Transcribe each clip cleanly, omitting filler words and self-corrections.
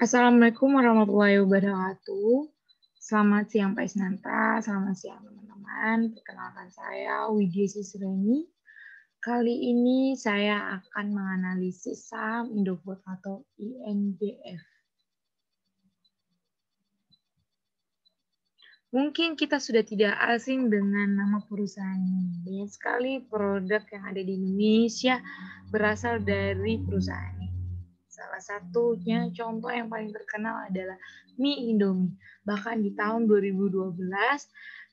Assalamualaikum warahmatullahi wabarakatuh. Selamat siang Pak Isnanta, selamat siang teman-teman. Perkenalkan saya Widya Sisreni. Kali ini saya akan menganalisis saham Indofood atau INDF. Mungkin kita sudah tidak asing dengan nama perusahaan ini. Banyak sekali produk yang ada di Indonesia berasal dari perusahaan ini. Salah satunya contoh yang paling terkenal adalah mie Indomie. Bahkan di tahun 2012,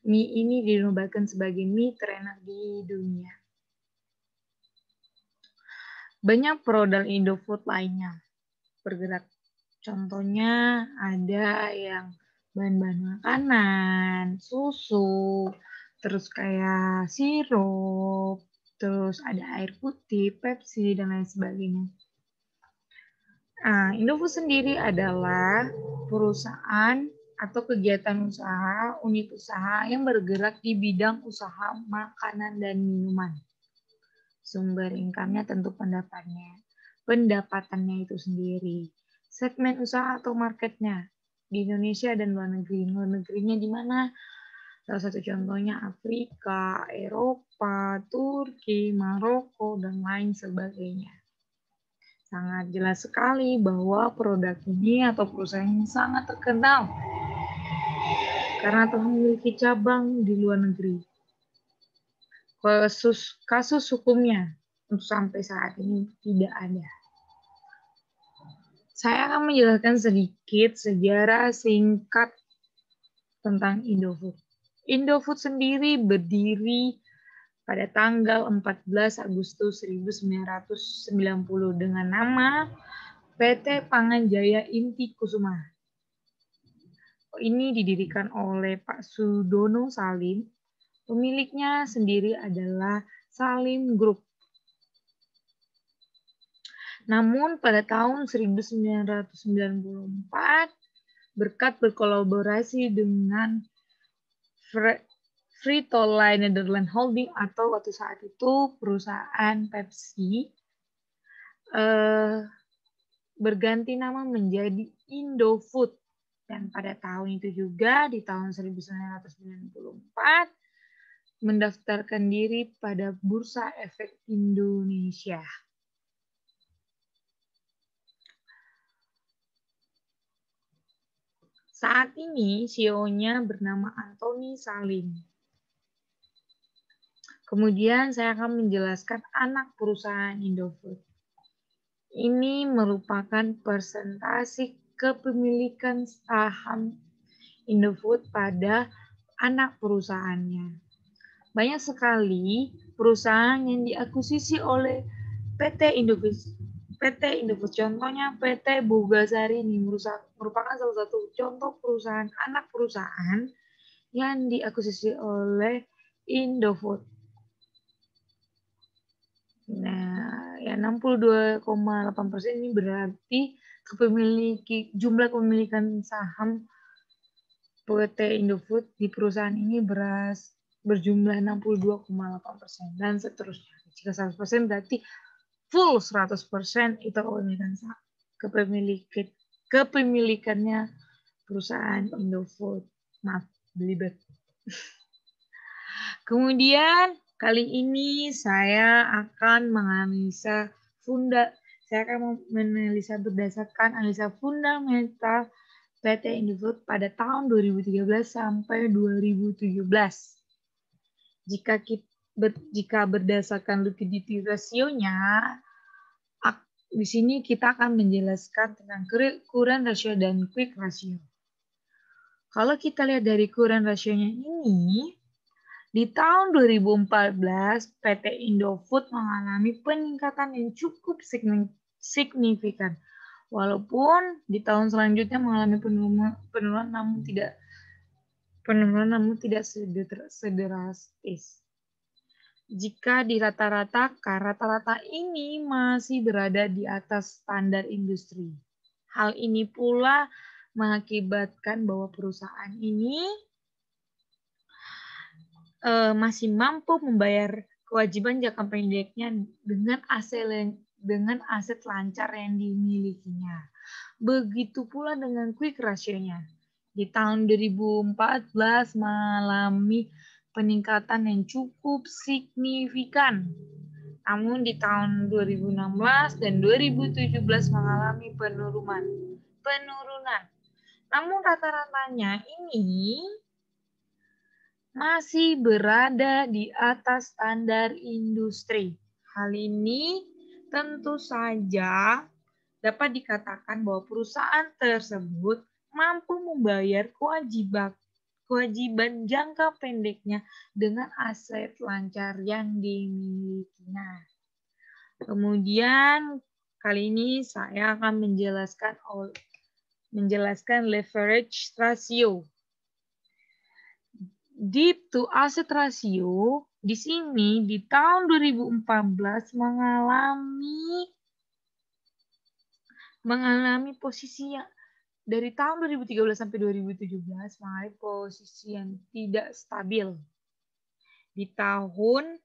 mie ini dinobatkan sebagai mie terenak di dunia. Banyak produk Indofood lainnya bergerak. Contohnya ada yang bahan-bahan makanan, susu, terus kayak sirup, terus ada air putih, Pepsi, dan lain sebagainya. Nah, Indofood sendiri adalah perusahaan atau kegiatan usaha, unit usaha yang bergerak di bidang usaha makanan dan minuman. Sumber income-nya tentu pendapatannya itu sendiri. Segmen usaha atau marketnya di Indonesia dan luar negeri. Luar negerinya di mana? Salah satu contohnya Afrika, Eropa, Turki, Maroko, dan lain sebagainya. Sangat jelas sekali bahwa produk ini atau perusahaan ini sangat terkenal karena telah memiliki cabang di luar negeri. Kasus hukumnya untuk sampai saat ini tidak ada. Saya akan menjelaskan sedikit sejarah singkat tentang Indofood. Indofood sendiri berdiri pada tanggal 14 Agustus 1990 dengan nama PT Pangan Jaya Inti Kusuma. Ini didirikan oleh Pak Sudono Salim. Pemiliknya sendiri adalah Salim Group. Namun pada tahun 1994, berkat berkolaborasi dengan Frito-Lay Netherlands Holding atau waktu saat itu perusahaan Pepsi, berganti nama menjadi Indofood. Dan pada tahun itu juga, di tahun 1994, mendaftarkan diri pada Bursa Efek Indonesia. Saat ini CEO-nya bernama Antoni Salim. Kemudian saya akan menjelaskan anak perusahaan Indofood. Ini merupakan persentase kepemilikan saham Indofood pada anak perusahaannya. Banyak sekali perusahaan yang diakuisisi oleh PT Indofood. Contohnya PT Bogasari ini merupakan salah satu contoh perusahaan anak perusahaan yang diakuisisi oleh Indofood. Nah, ya 62,8% ini berarti jumlah kepemilikan saham PT Indofood di perusahaan ini berjumlah 62,8% dan seterusnya. Jika 100% berarti full 100% itu kepemilikannya perusahaan Indofood. Maaf, belibet. Kemudian kali ini saya akan menganalisa berdasarkan analisa fundamental PT Indofood pada tahun 2013 sampai 2017. Jika berdasarkan liquidity ratio-nya, di sini kita akan menjelaskan tentang current ratio dan quick ratio. Kalau kita lihat dari current ratio-nya ini, di tahun 2014, PT Indofood mengalami peningkatan yang cukup signifikan. Walaupun di tahun selanjutnya mengalami penurunan namun tidak sedrastis. Jika dirata-ratakan, rata-rata ini masih berada di atas standar industri. Hal ini pula mengakibatkan bahwa perusahaan ini masih mampu membayar kewajiban jangka pendeknya dengan dengan aset lancar yang dimilikinya. Begitu pula dengan quick ratio-nya. Di tahun 2014 mengalami peningkatan yang cukup signifikan. Namun di tahun 2016 dan 2017 mengalami penurunan. Namun rata-ratanya ini masih berada di atas standar industri. Hal ini tentu saja dapat dikatakan bahwa perusahaan tersebut mampu membayar kewajiban jangka pendeknya dengan aset lancar yang dimilikinya. Kemudian kali ini saya akan menjelaskan leverage ratio. Debt to asset ratio di sini di tahun 2014 mengalami posisi yang dari tahun 2013 sampai 2017 mengalami posisi yang tidak stabil. Di tahun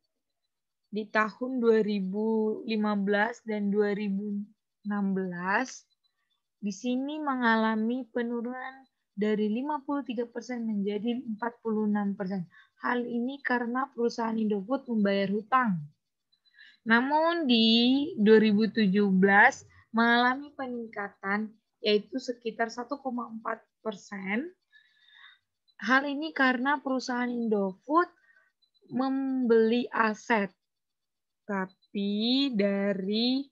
2015 dan 2016 di sini mengalami penurunan dari 53% menjadi 46%. Hal ini karena perusahaan Indofood membayar hutang. Namun di 2017 mengalami peningkatan yaitu sekitar 1,4%. Hal ini karena perusahaan Indofood membeli aset. Tapi dari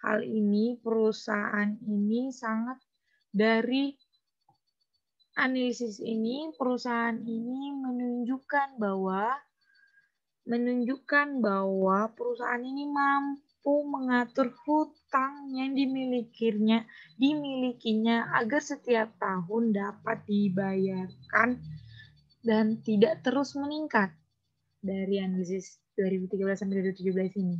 hal ini perusahaan ini dari analisis ini perusahaan ini menunjukkan bahwa perusahaan ini mampu mengatur hutang yang dimilikinya agar setiap tahun dapat dibayarkan dan tidak terus meningkat dari analisis 2013 sampai 2017 ini.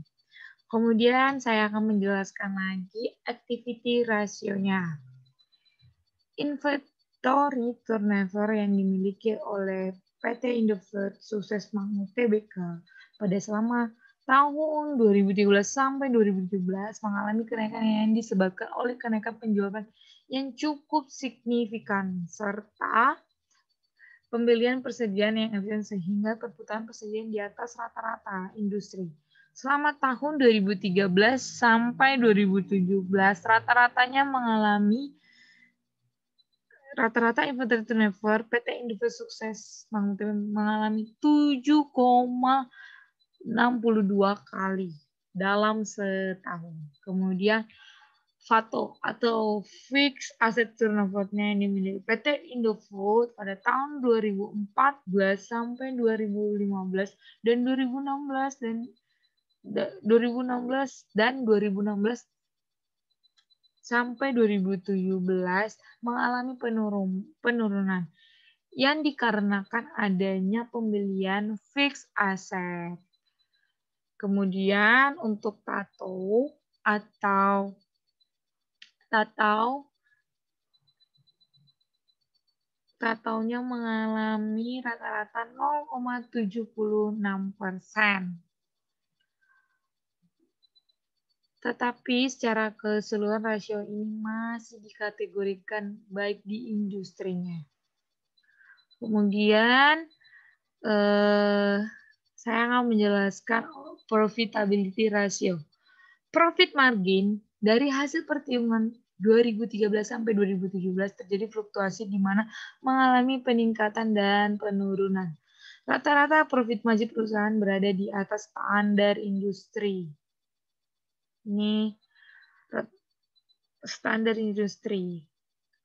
Kemudian saya akan menjelaskan lagi activity ratio-nya. Inventory turnover yang dimiliki oleh PT Indofood Sukses Makmur Tbk pada selama tahun 2013 sampai 2017 mengalami kenaikan yang disebabkan oleh kenaikan penjualan yang cukup signifikan serta pembelian persediaan yang efisien sehingga perputaran persediaan di atas rata-rata industri. Selama tahun 2013 sampai 2017 rata-rata inventory turnover PT Indofood Sukses mengalami 7,62 kali dalam setahun. Kemudian FATO atau Fixed Asset Turnover-nya yang dimiliki PT Indofood pada tahun 2014 sampai 2015 dan 2016 sampai 2017 mengalami penurunan yang dikarenakan adanya pembelian fixed asset. Kemudian untuk Tatonya mengalami rata-rata 0,76%. Tetapi secara keseluruhan rasio ini masih dikategorikan baik di industrinya. Kemudian saya akan menjelaskan profitability ratio. Profit margin dari hasil perhitungan 2013 sampai 2017 terjadi fluktuasi di mana mengalami peningkatan dan penurunan. Rata-rata profit margin perusahaan berada di atas standar industri. Ini standar industri.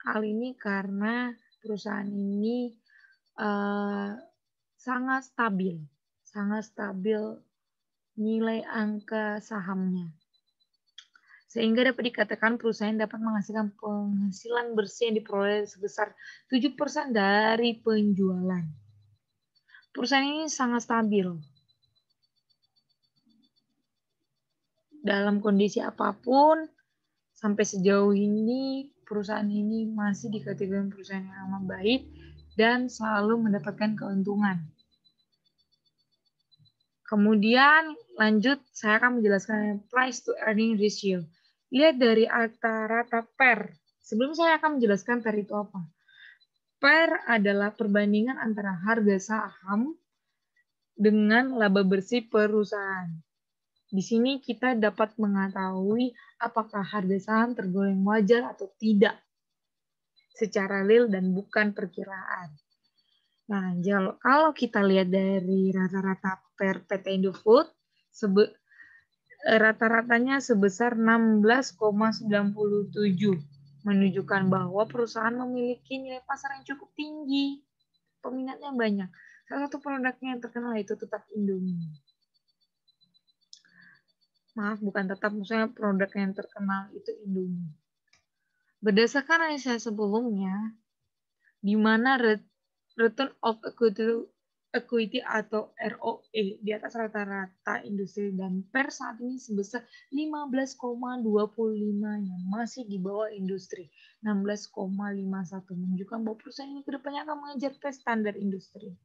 Hal ini karena perusahaan ini sangat stabil nilai angka sahamnya. Sehingga dapat dikatakan perusahaan dapat menghasilkan penghasilan bersih yang diperoleh sebesar 7% dari penjualan. Perusahaan ini sangat stabil. Dalam kondisi apapun, sampai sejauh ini perusahaan ini masih dikategorikan perusahaan yang amat baik dan selalu mendapatkan keuntungan. Kemudian lanjut, saya akan menjelaskan price to earning ratio. Lihat dari rata-rata PER. Sebelum saya akan menjelaskan PER itu apa. PER adalah perbandingan antara harga saham dengan laba bersih perusahaan. Di sini kita dapat mengetahui apakah harga saham tergolong wajar atau tidak secara real dan bukan perkiraan. Nah, kalau kita lihat dari rata-rata per PT Indofood, rata-ratanya sebesar 16,97, menunjukkan bahwa perusahaan memiliki nilai pasar yang cukup tinggi, peminatnya banyak. Salah satu produknya yang terkenal itu tetap Indomie. Maaf, bukan tetap, maksudnya produk yang terkenal itu Indomie. Berdasarkan analisa sebelumnya, di mana return of equity atau ROE di atas rata-rata industri dan PER saat ini sebesar 15,25 yang masih di bawah industri 16,51, menunjukkan bahwa perusahaan ini kedepannya akan mengejar tes standar industri.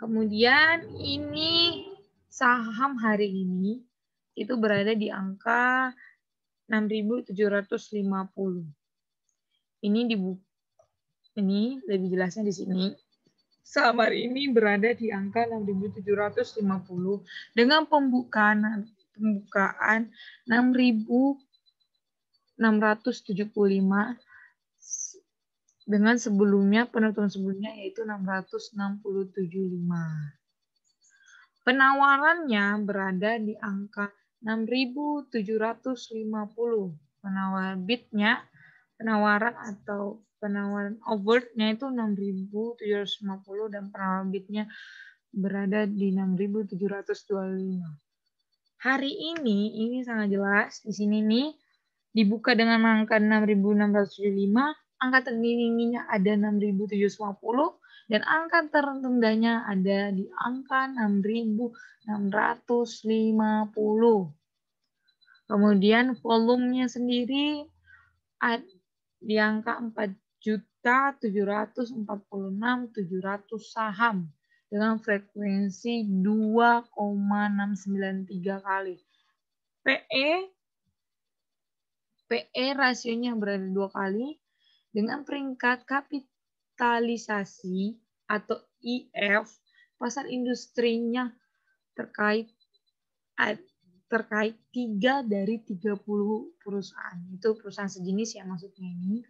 Kemudian ini saham hari ini itu berada di angka 6.750. Ini lebih jelasnya di sini. Saham hari ini berada di angka 6.750 dengan pembukaan 6.675 dengan penutupan sebelumnya yaitu 667,5. Penawarannya berada di angka 6.750. Penawaran awardnya itu 6.750 dan penawaran bidnya berada di 6.725. Hari ini sangat jelas di sini nih dibuka dengan angka 6.675, angka tertingginya ada 6.750 dan angka terendahnya ada di angka 6.650. Kemudian volumenya sendiri di angka 4.746.700 saham dengan frekuensi 2,693 kali. PE rasionya berada 2 kali dengan peringkat kapitalisasi atau IF pasar industrinya terkait 3 dari 30 perusahaan. Itu perusahaan sejenis ya maksudnya ini.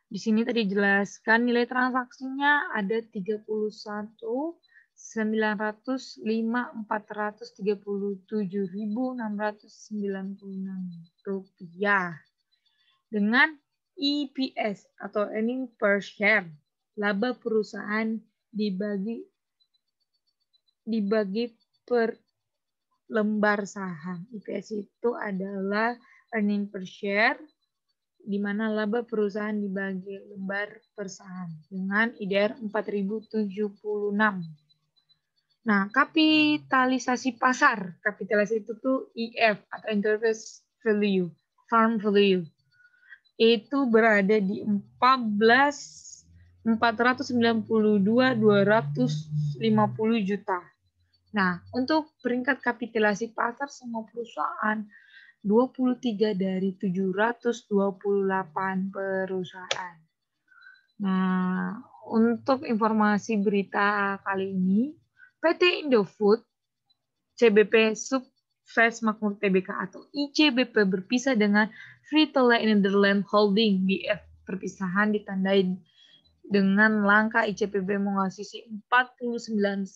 Di sini tadi dijelaskan nilai transaksinya ada 31.437.696 rupiah dengan EPS atau earning per share, laba perusahaan dibagi per lembar saham. EPS itu adalah earning per share di mana laba perusahaan dibagi lembar per saham dengan IDR 4076. Nah, kapitalisasi pasar, kapitalisasi itu tuh IF atau enterprise value, farm value. Itu berada di 492.250 juta. Nah, untuk peringkat kapitalisasi pasar semua perusahaan 23 dari 728 perusahaan. Nah, untuk informasi berita kali ini, PT Indofood, CBP Subvest Makmur Tbk atau ICBP berpisah dengan Frito-Lay Netherlands Holding BF. Perpisahan ditandai dengan langkah ICBP mengakuisisi 49%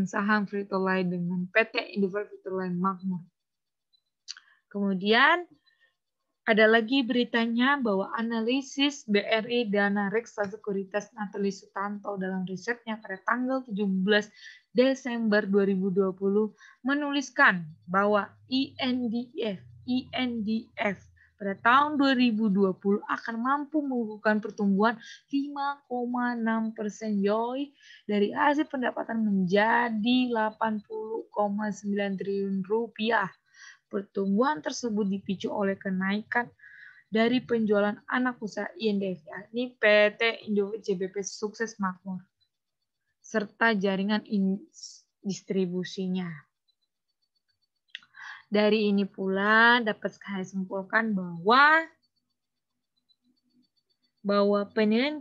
saham Frito-Lay dengan PT Indofood Frito-Lay Makmur. Kemudian ada lagi beritanya bahwa analisis BRI Dana Reksa Sekuritas Natali Sutanto dalam risetnya pada tanggal 17 Desember 2020 menuliskan bahwa INDF pada tahun 2020 akan mampu membukukan pertumbuhan 5,6% YoY dari hasil pendapatan menjadi 80,9 triliun rupiah. Pertumbuhan tersebut dipicu oleh kenaikan dari penjualan anak usaha INDF, yakni PT Indofood CBP Sukses Makmur, serta jaringan distribusinya. Dari ini pula dapat saya simpulkan bahwa penilaian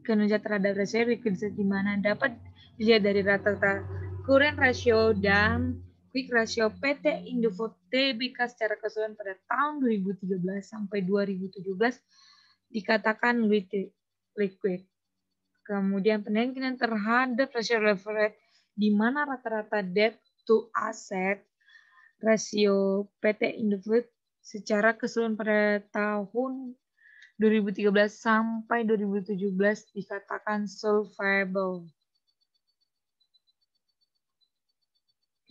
kinerja terhadap rasio likuiditas di mana dapat dilihat dari rata-rata current ratio dan quick ratio PT Indofood Tbk secara keseluruhan pada tahun 2013 sampai 2017 dikatakan liquid. Kemudian penilaian kinerja terhadap rasio leverage di mana rata-rata debt to asset rasio PT Indofood secara keseluruhan pada tahun 2013 sampai 2017 dikatakan solvable.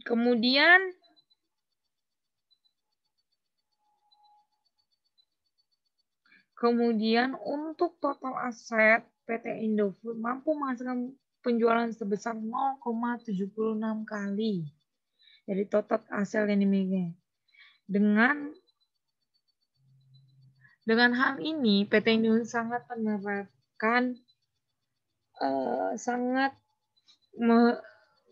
Kemudian untuk total aset PT Indofood mampu menghasilkan penjualan sebesar 0,76 kali dari total aset yang dimiliki. Dengan hal ini, PT Indofood sangat menerapkan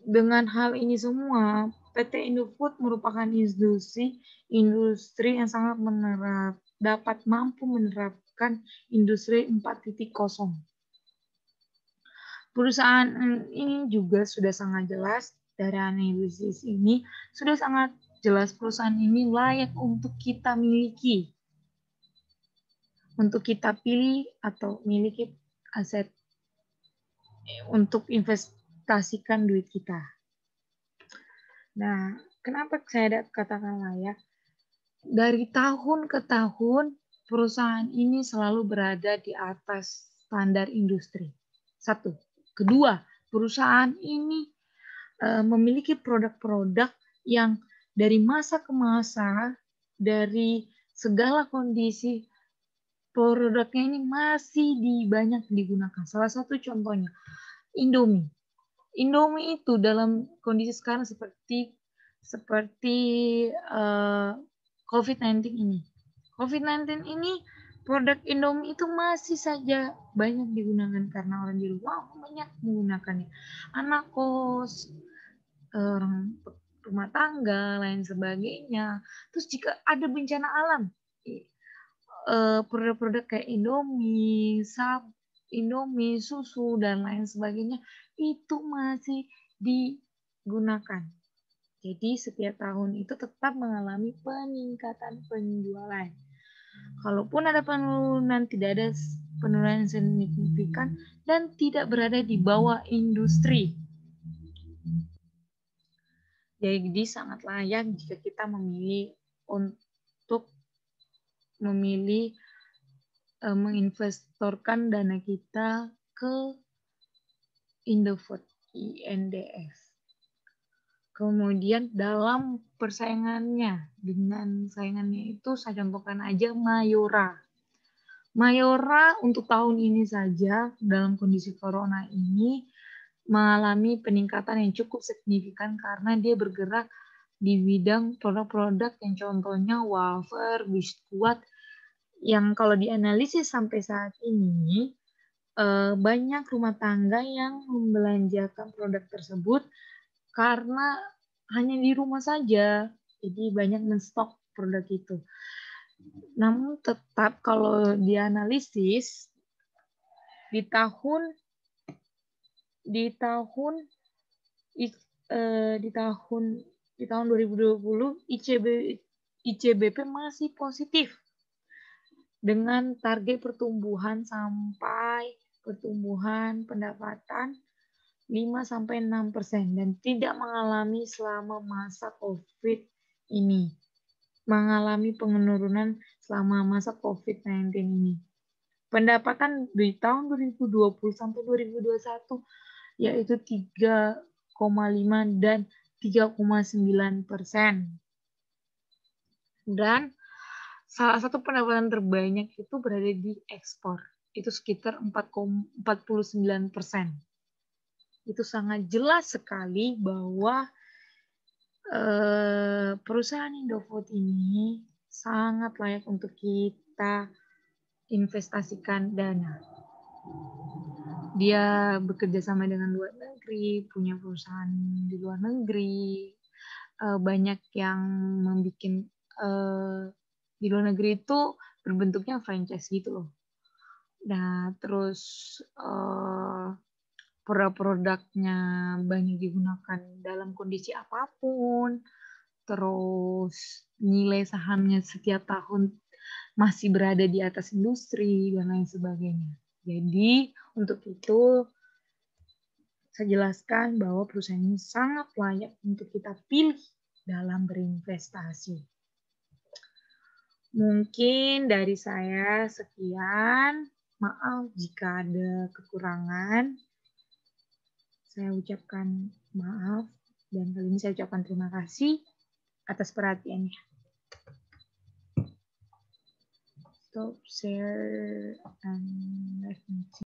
dengan hal ini semua, PT Indofood merupakan industri yang sangat dapat mampu menerapkan industri 4.0. Perusahaan ini juga sudah sangat jelas dari analisis ini sudah sangat jelas perusahaan ini layak untuk kita miliki, untuk kita pilih atau miliki aset untuk investasikan duit kita. Nah, kenapa saya katakan layak? Dari tahun ke tahun perusahaan ini selalu berada di atas standar industri. Satu. Kedua, perusahaan ini memiliki produk-produk yang dari masa ke masa, dari segala kondisi, produknya ini masih banyak digunakan. Salah satu contohnya, Indomie. Indomie itu dalam kondisi sekarang seperti COVID-19 ini. COVID-19 ini produk Indomie itu masih saja banyak digunakan karena orang di rumah banyak menggunakannya. Anak kos, orang rumah tangga, lain sebagainya. Terus jika ada bencana alam, produk-produk kayak Indomie, Indomie, susu, dan lain sebagainya, itu masih digunakan. Jadi setiap tahun itu tetap mengalami peningkatan penjualan. Kalaupun ada penurunan, tidak ada penurunan signifikan dan tidak berada di bawah industri. Jadi sangat layak jika kita memilih menginvestorkan dana kita ke Indofood INDF. Kemudian dalam persaingannya, dengan saingannya itu saya contohkan aja Mayora. Mayora untuk tahun ini saja dalam kondisi corona ini mengalami peningkatan yang cukup signifikan karena dia bergerak di bidang produk-produk yang contohnya wafer, biskuit, yang kalau dianalisis sampai saat ini banyak rumah tangga yang membelanjakan produk tersebut karena hanya di rumah saja, jadi banyak menstok produk itu. Namun tetap kalau dianalisis di tahun 2020 ICBP masih positif dengan target pertumbuhan pendapatan 5-6% dan tidak mengalami selama masa COVID ini. Mengalami penurunan selama masa COVID-19 ini. Pendapatan di tahun 2020 sampai 2021 yaitu 3,5 dan 3,9%. Dan salah satu pendapatan terbanyak itu berada di ekspor. Itu sekitar 49%. Itu sangat jelas sekali bahwa perusahaan Indofood ini sangat layak untuk kita investasikan dana. Dia bekerja sama dengan luar negeri. negeri, punya perusahaan di luar negeri, banyak yang membuat di luar negeri itu berbentuknya franchise gitu loh. Nah, terus produk-produknya banyak digunakan dalam kondisi apapun, terus nilai sahamnya setiap tahun masih berada di atas industri dan lain sebagainya. Jadi untuk itu saya jelaskan bahwa perusahaan ini sangat layak untuk kita pilih dalam berinvestasi. Mungkin dari saya sekian. Maaf jika ada kekurangan. Saya ucapkan maaf dan kali ini saya ucapkan terima kasih atas perhatiannya. Stop, share, and let me